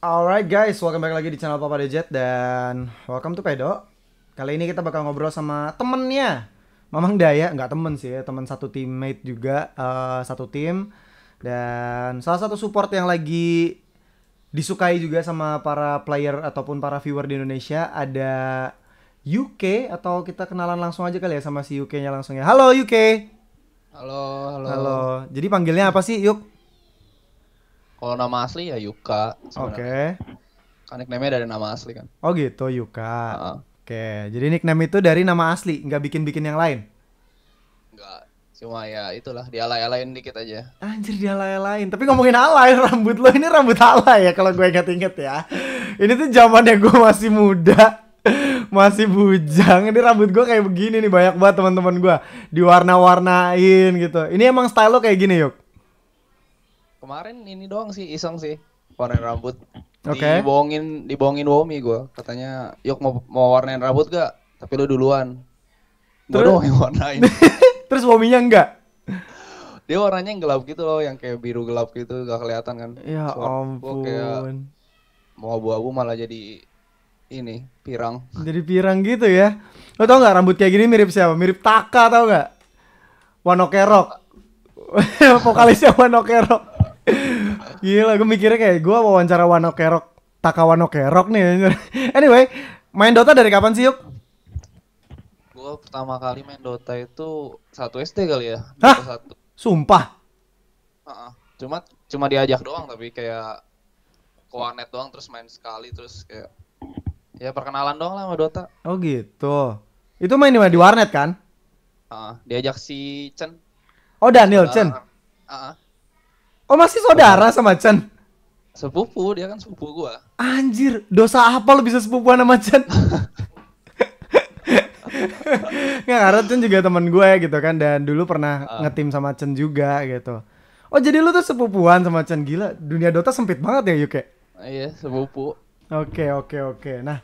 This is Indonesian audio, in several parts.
Alright guys, welcome back lagi di channel Papa Dejet dan welcome to Pedo. Kali ini kita bakal ngobrol sama temennya Mamang Daya, nggak temen sih ya, temen satu teammate juga, satu tim. Dan salah satu support yang lagi disukai juga sama para player ataupun para viewer di Indonesia ada UK, atau kita kenalan langsung aja kali ya sama si UK-nya langsung ya. Halo UK. Halo, halo. Halo. Jadi panggilnya apa sih, Yuk? Kalau nama asli ya Yuka sebenarnya. Oke. Kan nickname-nya dari nama asli kan. Oh gitu, Yuka. Heeh. Oke, jadi nickname itu dari nama asli, nggak bikin-bikin yang lain. Enggak, cuma ya itulah dialay-alain dikit aja. Anjir, dia lain. Tapi ngomongin alay, rambut lo ini rambut alay ya kalau gue inget-inget ya. Ini tuh zamannya gue masih muda, masih bujang. Ini rambut gue kayak begini nih, banyak banget teman-teman gue diwarna-warnain gitu. Ini emang style lo kayak gini, Yuk? Kemarin ini doang sih iseng sih warnain rambut. Oke. Dibohongin Womi gue. Katanya, "Yuk mau warnain rambut gak?" Tapi lu duluan. Gue Terus doang yang warnain. terus wominya enggak? Dia warnanya yang gelap gitu loh, yang kayak biru gelap gitu, gak kelihatan kan. Ya Gua kayak ampun. mau abu-abu malah jadi ini pirang. Jadi pirang gitu ya. Lo tau nggak rambut kayak gini mirip siapa? Mirip Taka, tau nggak? One Ok Rock. Vokalisnya One Ok Rock. Gila, gue mikirnya kayak gue wawancara One Ok Rock, Taka One Ok Rock nih. Anyway, main Dota dari kapan sih, Yuk? Gue pertama kali main Dota itu 1 SD kali ya. Hah? Dota 1. Sumpah. Heeh. Cuma diajak doang tapi kayak ke warnet doang terus main sekali terus kayak ya perkenalan doang lah sama Dota. Oh gitu. Itu main di mana? Di warnet kan? Heeh. Diajak si Chen. Oh, Daniel Saudara Chen. kan. Heeh. Oh, masih saudara sama Chen? Sepupu, dia kan sepupu gua. Anjir, dosa apa lo bisa sepupuan sama Chen? Nggak, karena Chen juga teman gue gitu kan. Dan dulu pernah ngetim sama Chen juga gitu. Oh, jadi lu tuh sepupuan sama Chen. Gila, dunia Dota sempit banget ya, Yuk ya? Iya, sepupu. Oke. Nah,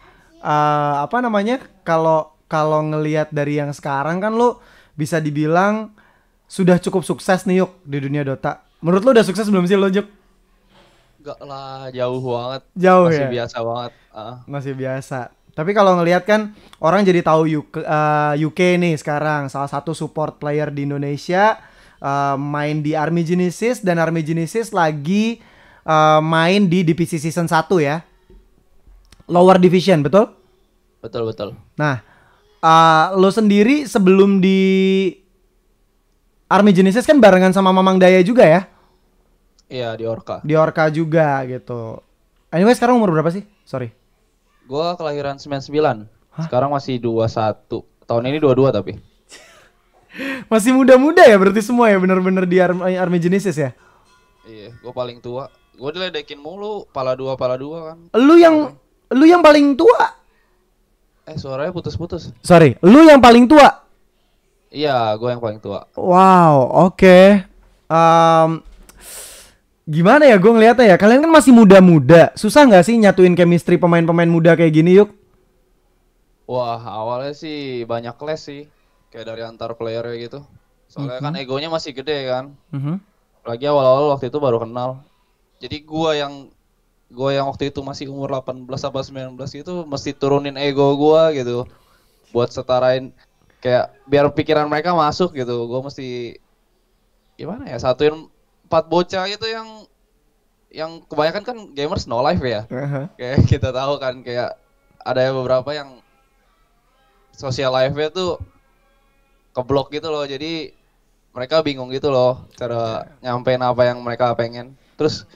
apa namanya? Kalau ngelihat dari yang sekarang kan lu bisa dibilang sudah cukup sukses nih, Yuk, di dunia Dota. Menurut lu udah sukses belum sih lo, Yuk? Enggak lah, jauh banget. Jauh Masih ya? biasa banget. Masih biasa. Tapi kalau ngelihat kan orang jadi tahu UK nih sekarang salah satu support player di Indonesia, main di Army Genesis, dan Army Genesis lagi main di divisi season 1 ya. Lower division, betul? Betul. Nah, lo sendiri sebelum di Army Genesis kan barengan sama Mamang Daya juga ya? Iya, di Orca. Di Orca juga gitu. Anyway, sekarang umur berapa sih? Sorry. Gua kelahiran 99. Sekarang masih 21. Tahun ini 22 tapi. Masih muda-muda ya berarti semua ya, bener-bener di Army Genesis ya? Iya, gua paling tua. Gua diledekin mulu, pala dua kan. Lu yang paling tua. Suaranya putus-putus. Sorry, lu yang paling tua. Iya, gue yang paling tua. Wow, oke. Gimana ya gue ngeliatnya ya, kalian kan masih muda-muda. Susah nggak sih nyatuin chemistry pemain-pemain muda kayak gini, Yuk? Wah, awalnya sih banyak clash sih. Kayak dari antar player gitu. Soalnya kan egonya masih gede kan. Apalagi awal-awal waktu itu baru kenal. Jadi gue yang waktu itu masih umur 18 apa 19 gitu mesti turunin ego gue gitu. Buat setarain kayak biar pikiran mereka masuk gitu. Gue mesti gimana ya, satuin 4 bocah itu yang kebanyakan kan gamers no life ya. Kayak kita tahu kan kayak ada beberapa yang social life-nya tuh keblok gitu loh. Jadi mereka bingung gitu loh cara nyampein apa yang mereka pengen. Terus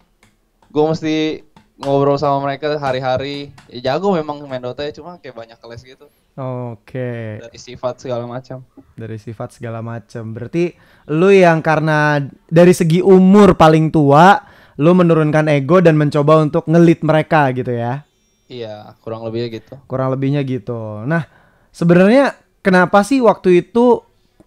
gue mesti ngobrol sama mereka hari-hari. Ya jago memang main Dota ya, cuma kayak banyak kelas gitu. Oke. Dari sifat segala macam. Dari sifat segala macam. Berarti lu yang karena dari segi umur paling tua, lu menurunkan ego dan mencoba untuk ngelit mereka gitu ya. Iya, kurang lebihnya gitu. Kurang lebihnya gitu. Nah, sebenarnya kenapa sih waktu itu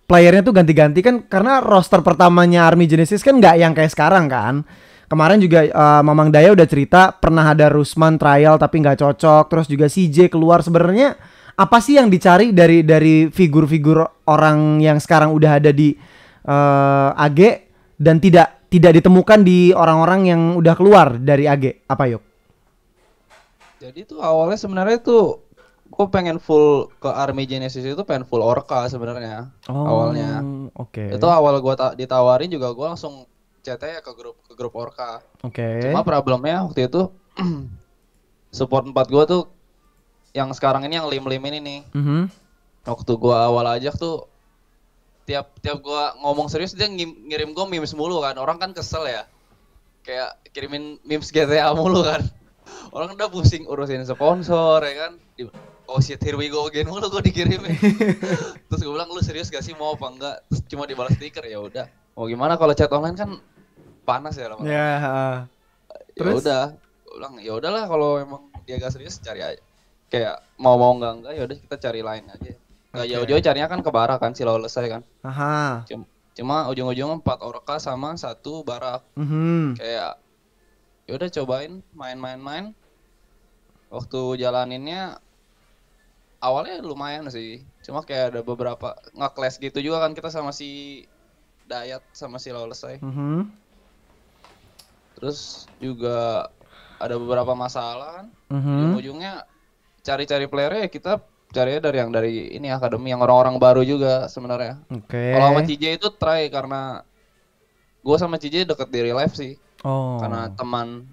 playernya tuh ganti-ganti kan? Karena roster pertamanya Army Genesis kan nggak yang kayak sekarang kan. Kemarin juga Mamang Daya udah cerita pernah ada Rusman trial tapi nggak cocok. Terus juga CJ keluar. Sebenarnya apa sih yang dicari dari figur-figur orang yang sekarang udah ada di AG dan tidak ditemukan di orang-orang yang udah keluar dari AG? Apa, Yuk? Jadi tuh awalnya sebenarnya tuh gue pengen full ke Army Genesis itu pengen full Orca sebenarnya awalnya. Oke. Itu awal gue ditawarin juga gue langsung chat ya ke grup Orca. Oke. Cuma problemnya waktu itu support 4 gue tuh yang sekarang ini yang lim-lim ini nih. Waktu gue awal ajak tuh tiap gua ngomong serius dia ngirim gua memes mulu kan. Orang kan kesel ya. Kayak kirimin memes GTA mulu kan. Orang udah pusing urusin sponsor ya kan. Oh shit, here we go again mulu gua dikirimin. Terus gua bilang, lu serius gak sih mau apa enggak? Terus cuma dibalas stiker, ya udah. Mau gimana kalau chat online kan panas ya lama-lama. Ya. Ya udah. Gua bilang ya udahlah kalau emang dia gak serius cari aja. Kayak mau enggak ya udah kita cari lain aja. Nggak jauh-jauh carinya kan ke Barak kan, si Lawless kan. Aha. Cuma ujung-ujungnya 4 Orca sama 1 Barak. Kayak yaudah cobain main. Waktu jalaninnya awalnya lumayan sih. Cuma kayak ada beberapa nge-clash gitu juga kan kita sama si Dayat sama si Lawless. Terus juga ada beberapa masalah kan. Ujung-ujungnya cari-cari playernya kita carinya dari ini akademi yang orang-orang baru juga sebenarnya. Kalau sama CJ itu try karena gue sama CJ deket di real life sih. Karena teman.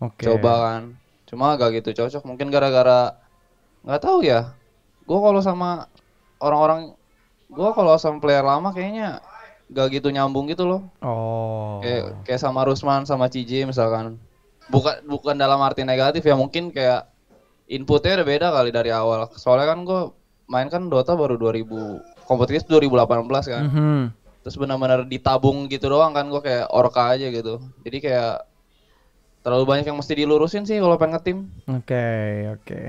Coba kan. Cuma agak gitu cocok. Mungkin gara-gara nggak tahu ya. Gue kalau sama player lama kayaknya gak gitu nyambung gitu loh. Kayak sama Rusman sama CJ misalkan. Bukan dalam arti negatif ya, mungkin kayak inputnya udah beda kali dari awal. Soalnya kan gue main kan Dota baru kompetitif 2018 kan. Terus benar-benar ditabung gitu doang kan, gue kayak Orca aja gitu. Jadi kayak terlalu banyak yang mesti dilurusin sih kalau pengen nge-team. Oke.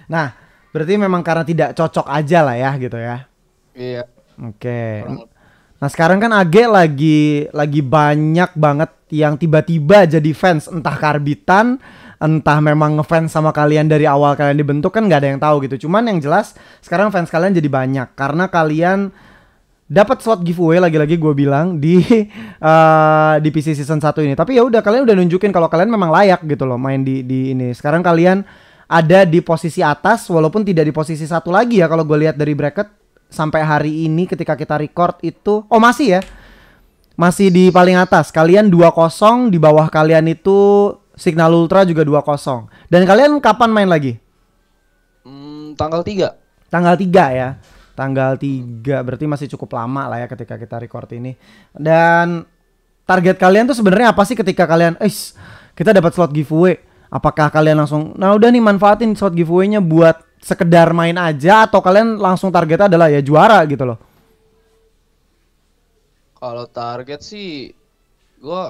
Nah, berarti memang karena tidak cocok aja lah ya gitu ya. Iya. Nah sekarang kan AG lagi banyak banget yang tiba-tiba jadi fans, entah karbitan, entah memang ngefans sama kalian dari awal kalian dibentuk, kan nggak ada yang tahu gitu. Cuman yang jelas sekarang fans kalian jadi banyak karena kalian dapat slot giveaway lagi-lagi gue bilang di PC season 1 ini. Tapi ya udah, kalian udah nunjukin kalau kalian memang layak gitu loh main di ini. Sekarang kalian ada di posisi atas walaupun tidak di posisi 1 lagi ya kalau gue lihat dari bracket sampai hari ini ketika kita record itu. Masih ya. Masih di paling atas. Kalian 2-0, di bawah kalian itu Signal Ultra juga 2-0. Dan kalian kapan main lagi? Tanggal 3. Tanggal 3 ya. Tanggal 3 berarti masih cukup lama lah ya ketika kita record ini. Dan target kalian tuh sebenarnya apa sih ketika kalian kita dapat slot giveaway? Apakah kalian langsung nah udah nih manfaatin slot giveaway-nya buat sekedar main aja, atau kalian langsung targetnya adalah ya juara gitu loh? Kalau target sih gue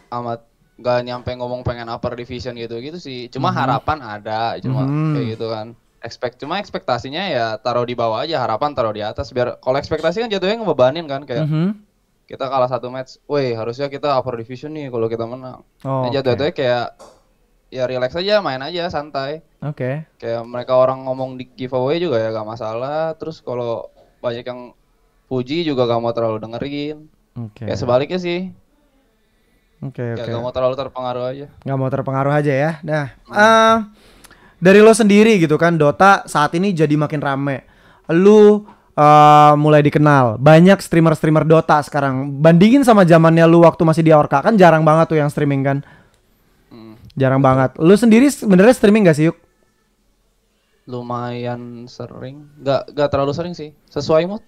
amat gak nyampe ngomong pengen upper division gitu sih. Cuma harapan ada, cuma kayak gitu kan. Cuma ekspektasinya ya taruh di bawah aja, harapan taruh di atas. Biar kalau ekspektasi kan jatuhnya ngebebanin kan, kayak kita kalah 1 match, harusnya kita upper division nih kalau kita menang. Jatuhnya kayak ya relax aja, main aja santai. Kayak mereka orang ngomong di giveaway juga ya gak masalah. Terus kalau banyak yang puji juga gak mau terlalu dengerin. Kayak sebaliknya sih. Gak mau terlalu terpengaruh aja. Gak mau terpengaruh aja ya. Nah, dari lo sendiri gitu kan, Dota saat ini jadi makin rame. Lu mulai dikenal. Banyak streamer-streamer Dota sekarang. Bandingin sama zamannya lu waktu masih di Orca, kan jarang banget tuh yang streaming kan. Jarang banget. Lu sendiri sebenarnya streaming gak sih, Yuk? Lumayan sering. Gak terlalu sering sih. Sesuai mood.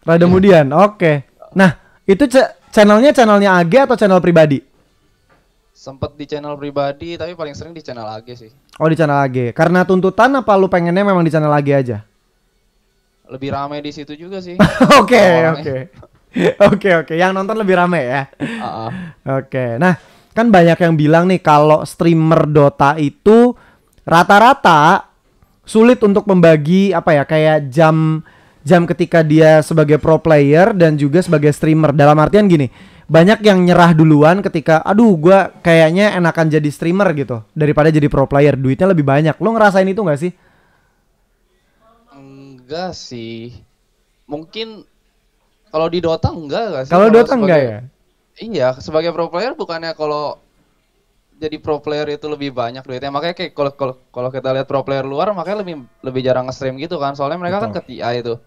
Rada kemudian. Oke. Nah, itu channelnya AG atau channel pribadi? Sempet di channel pribadi, tapi paling sering di channel AG sih. Di channel AG. Karena tuntutan apa lu pengennya memang di channel AG aja? Lebih rame di situ juga sih. Oke. Yang nonton lebih rame ya. Oke. Nah, kan banyak yang bilang nih kalau streamer Dota itu rata-rata sulit untuk membagi kayak jam ketika dia sebagai pro player dan juga sebagai streamer. Dalam artian gini, banyak yang nyerah duluan ketika gua kayaknya enakan jadi streamer gitu daripada jadi pro player, duitnya lebih banyak. Lo ngerasain itu gak sih? Enggak sih. Mungkin kalau di Dota enggak sih? Kalau Dota enggak ya? Iya, sebagai pro player bukannya kalau jadi pro player itu lebih banyak duitnya. Makanya kayak kalau kita lihat pro player luar makanya lebih jarang nge-stream gitu kan. Soalnya mereka kan ke TI itu.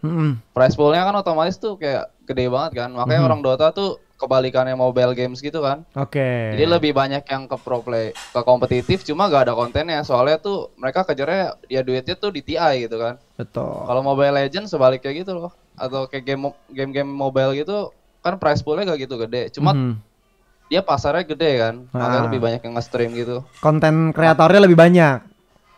Prize pool-nya kan otomatis tuh kayak gede banget kan. Makanya orang Dota tuh kebalikannya mobile games gitu kan. Oke. Jadi lebih banyak yang ke pro play, ke kompetitif cuma gak ada kontennya. Soalnya tuh mereka kejarnya ya duitnya tuh di TI gitu kan. Betul. Kalau Mobile Legends sebaliknya gitu loh. Atau kayak game-game mobile gitu kan prize pool-nya gak gitu gede. Cuma dia pasarnya gede kan, makanya lebih banyak yang nge-stream gitu. Konten kreatornya lebih banyak.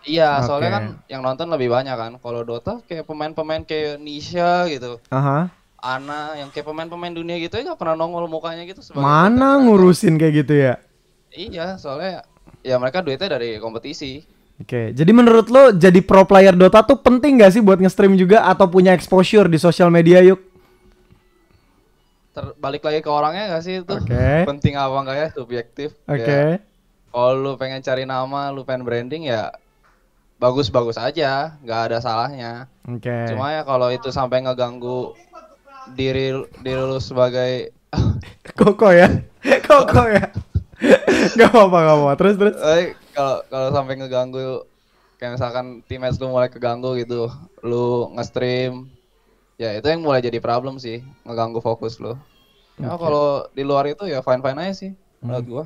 Iya, soalnya kan yang nonton lebih banyak kan. Kalau Dota kayak pemain-pemain kayak Nisha gitu, Ana, yang kayak pemain-pemain dunia gitu ya gak pernah nongol mukanya gitu sebagai mana ngurusin kayak gitu ya? Iya, soalnya ya mereka duitnya dari kompetisi. Oke, jadi menurut lo jadi pro player Dota tuh penting gak sih buat nge-stream juga atau punya exposure di sosial media yuk? Balik lagi ke orangnya gak sih itu? Penting apa enggak ya, subjektif. Oke. Kalau lu pengen cari nama, lu pengen branding ya bagus-bagus aja, nggak ada salahnya. Cuma ya kalau itu sampai ngeganggu diri lu sebagai koko ya. Gak apa-apa. Terus. Kalau sampai ngeganggu, kayak misalkan teammates lu mulai keganggu gitu, lu nge-stream, ya itu yang mulai jadi problem sih, ngeganggu fokus lu. Ya kalau di luar itu ya fine-fine aja sih menurut gua.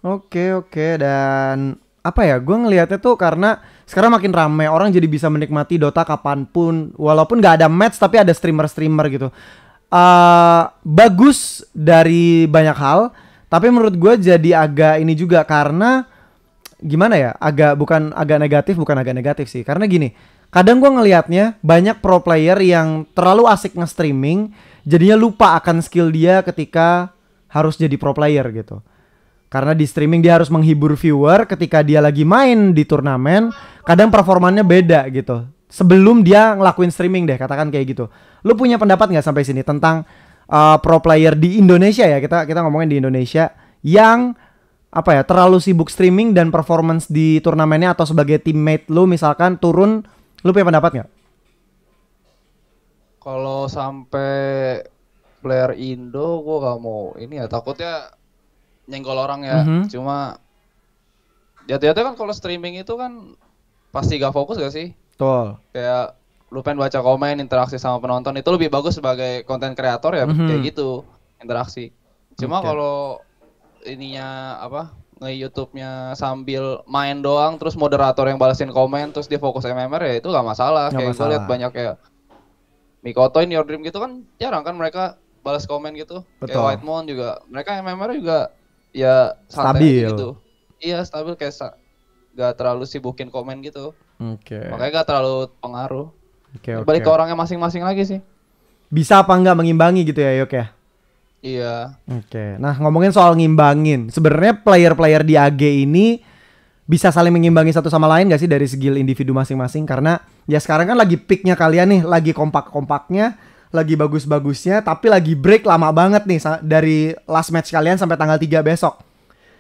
Oke, dan apa ya, gue ngelihatnya tuh karena sekarang makin rame, orang jadi bisa menikmati Dota kapanpun, walaupun gak ada match tapi ada streamer gitu. Bagus dari banyak hal, tapi menurut gue jadi agak ini juga karena gimana ya, bukan agak negatif sih, karena gini, kadang gue ngelihatnya banyak pro player yang terlalu asik nge-streaming, jadinya lupa akan skill dia ketika harus jadi pro player gitu. Karena di streaming dia harus menghibur viewer, ketika dia lagi main di turnamen, kadang performanya beda gitu. Sebelum dia ngelakuin streaming deh, katakan kayak gitu. Lu punya pendapat nggak sampai sini tentang pro player di Indonesia ya? Kita ngomongin di Indonesia yang apa ya, terlalu sibuk streaming dan performance di turnamennya atau sebagai teammate lu misalkan turun, lu punya pendapat nggak? Kalau sampai player Indo, gue gak mau ini ya, takutnya nyenggol orang ya. Cuma jatuh-jatuh kan kalau streaming itu kan pasti gak fokus gak sih? Betul. Kayak lu pengen baca komen, interaksi sama penonton, itu lebih bagus sebagai konten kreator ya, kayak gitu, interaksi. Cuma kalau ininya apa, nge-YouTube-nya sambil main doang, terus moderator yang balesin komen, terus dia fokus MMR ya itu gak masalah. Kayak gue liat banyak kayak Mikoto In Your Dream gitu kan, jarang kan mereka balas komen gitu. Kayak White Moon juga, mereka MMR juga ya santai gitu. Iya, stabil, kayak gak terlalu sibukin komen gitu. Makanya gak terlalu pengaruh. Balik ke orangnya masing-masing lagi sih. Bisa apa enggak mengimbangi gitu ya, Yok ya? Iya. Nah, ngomongin soal ngimbangin, sebenarnya player-player di AG ini bisa saling mengimbangi satu sama lain gak sih dari skill individu masing-masing? Karena ya sekarang kan lagi peaknya kalian nih, lagi kompak-kompaknya, lagi bagus-bagusnya, tapi lagi break lama banget nih dari last match kalian sampai tanggal 3 besok.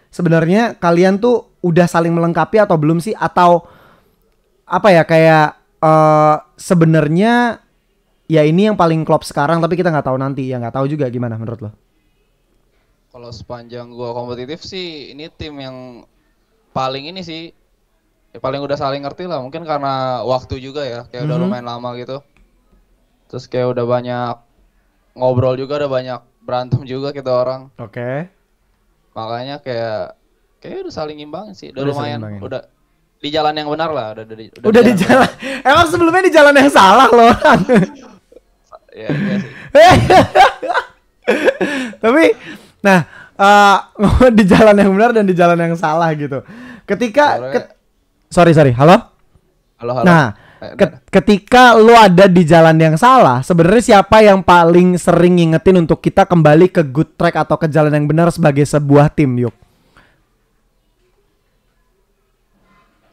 Sebenarnya kalian tuh udah saling melengkapi atau belum sih? Atau apa ya, kayak sebenarnya ya ini yang paling klop sekarang tapi kita nggak tahu nanti, ya nggak tahu juga, gimana menurut lo? Kalau sepanjang gua kompetitif sih ini tim yang paling ini sih ya, paling udah saling ngerti lah, mungkin karena waktu juga ya, kayak udah lumayan lama gitu. Terus kayak udah banyak ngobrol juga, udah banyak berantem juga kita orang. Makanya kayak udah saling imbang sih, udah lumayan, udah di jalan yang benar lah, udah di jalan. Emang sebelumnya di jalan yang salah loh. Ya, iya sih. Tapi nah, di jalan yang benar dan di jalan yang salah gitu. Ketika sorry, halo. Nah, ketika lo ada di jalan yang salah, sebenarnya siapa yang paling sering ngingetin untuk kita kembali ke good track atau ke jalan yang benar sebagai sebuah tim, Yuk?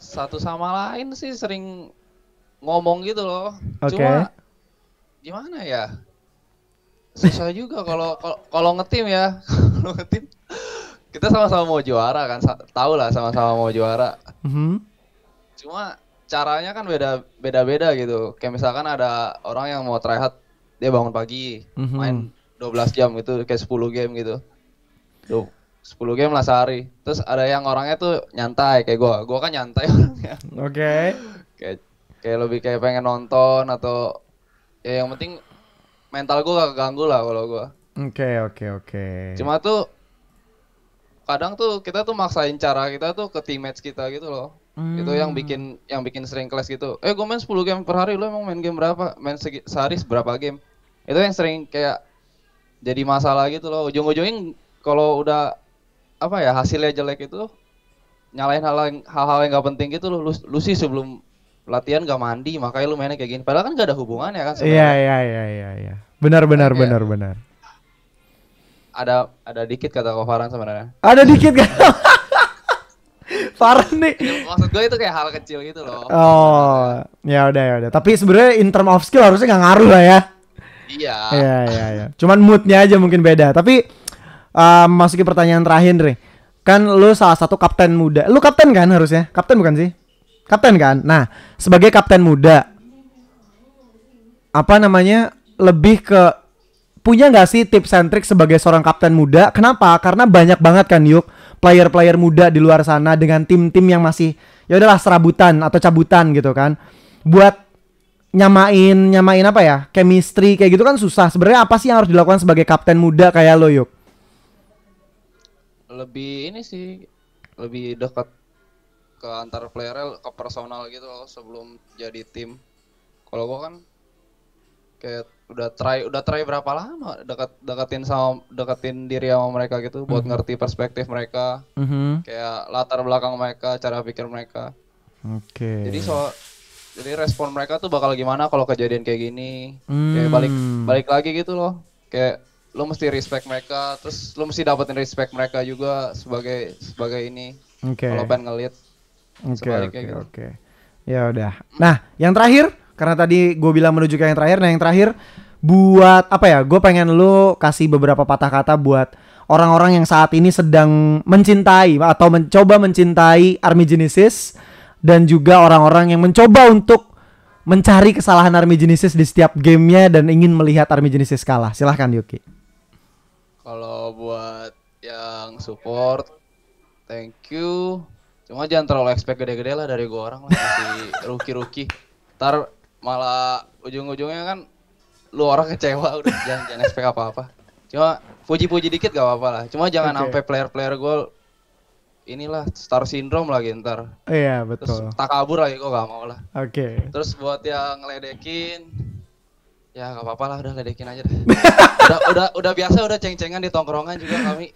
Satu sama lain sih sering ngomong gitu loh. Cuma gimana ya? Susah juga kalau ngetim ya. Kalau ngetim kita sama-sama mau juara kan, tahu lah sama-sama mau juara. Cuma caranya kan beda-beda gitu. Kayak misalkan ada orang yang mau try hard, dia bangun pagi, main 12 jam gitu, kayak 10 game gitu. Tuh, 10 game lah sehari. Terus ada yang orangnya tuh nyantai kayak gua kan nyantai orangnya. Oke. Kayak lebih kayak pengen nonton atau ya yang penting mental gua gak keganggu lah kalau gua. Oke. Cuma tuh kadang tuh kita tuh maksain cara kita tuh ke teammates kita gitu loh. Itu yang bikin sering clash gitu. Gua main 10 game per hari, lu emang main game berapa? Main sehari seberapa game? Itu yang sering kayak jadi masalah gitu loh. Ujung-ujungnya kalau udah apa ya hasilnya jelek itu nyalain hal-hal yang gak penting gitu loh. Lu sih sebelum latihan gak mandi makanya lu mainnya kayak gini. Padahal kan gak ada hubungannya kan sebenarnya. Iya. Benar. Ada dikit kata Kofaran sebenarnya. Ada dikit kan? Parah nih. Maksud gue itu kayak hal kecil gitu loh. Oh, ya udah. Tapi sebenarnya in term of skill harusnya nggak ngaruh lah ya. Iya. Iya. Cuman moodnya aja mungkin beda. Tapi masukin pertanyaan terakhir nih. Kan lu salah satu kapten muda. Lu kapten kan harusnya? Kapten bukan sih? Kapten kan? Nah, sebagai kapten muda, apa namanya? Lebih ke punya nggak sih tips and trick sebagai seorang kapten muda? Kenapa? Karena banyak banget kan Yuk player-player muda di luar sana dengan tim-tim yang masih ya udahlah serabutan atau cabutan gitu kan. Buat nyamain apa ya? Chemistry kayak gitu kan susah. Sebenarnya apa sih yang harus dilakukan sebagai kapten muda kayak lo Yuk? Lebih ini sih lebih dekat ke antar player ke personal gitu loh sebelum jadi tim. Kalau gua kan kayak udah try berapa lama deketin diri sama mereka gitu buat ngerti perspektif mereka, kayak latar belakang mereka, cara pikir mereka. Oke. Jadi respon mereka tuh bakal gimana kalau kejadian kayak gini. Kayak balik lagi gitu loh. Kayak lu mesti respect mereka, terus lu mesti dapetin respect mereka juga sebagai ini. Kalau pengen ngelit. Oke. Ya udah. Nah, yang terakhir karena tadi gue bilang menuju ke yang terakhir. Nah, yang terakhir buat apa ya? Gue pengen lu kasih beberapa patah kata buat orang-orang yang saat ini sedang mencintai atau mencoba mencintai Army Genesis dan juga orang-orang yang mencoba untuk mencari kesalahan Army Genesis di setiap gamenya dan ingin melihat Army Genesis kalah. Silahkan Yuki. Kalau buat yang support, thank you. Cuma jangan terlalu expect gede-gede lah dari gue orang lah, masih rookie. Ntar malah ujung-ujungnya kan lu orang kecewa udah jangan expect apa-apa. Cuma puji-puji dikit gak apa-apa lah. Cuma jangan sampai player-player gue inilah star syndrome lagi ntar. Iya betul. Terus tak kabur lagi kok gak mau lah. Oke. Terus buat yang ngeledekin, ya gak apa-apa lah udah ledekin aja deh. udah biasa udah ceng-cengan di tongkrongan juga kami.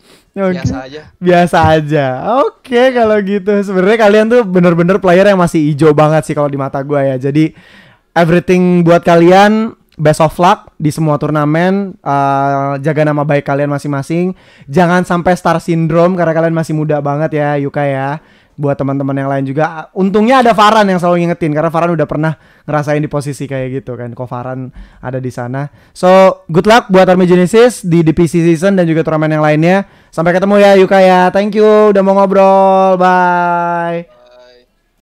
Biasa aja. Oke, kalau gitu sebenarnya kalian tuh bener-bener player yang masih hijau banget sih kalau di mata gue ya. Jadi everything buat kalian, best of luck di semua turnamen. Jaga nama baik kalian masing-masing. Jangan sampai star syndrome karena kalian masih muda banget ya Yuka ya. Buat teman-teman yang lain juga, untungnya ada Farhan yang selalu ngingetin karena Farhan udah pernah ngerasain di posisi kayak gitu kan. Kok Farhan ada di sana. So, good luck buat Army Genesis di DPC season dan juga turnamen yang lainnya. Sampai ketemu ya Yuka ya. Thank you udah mau ngobrol. Bye.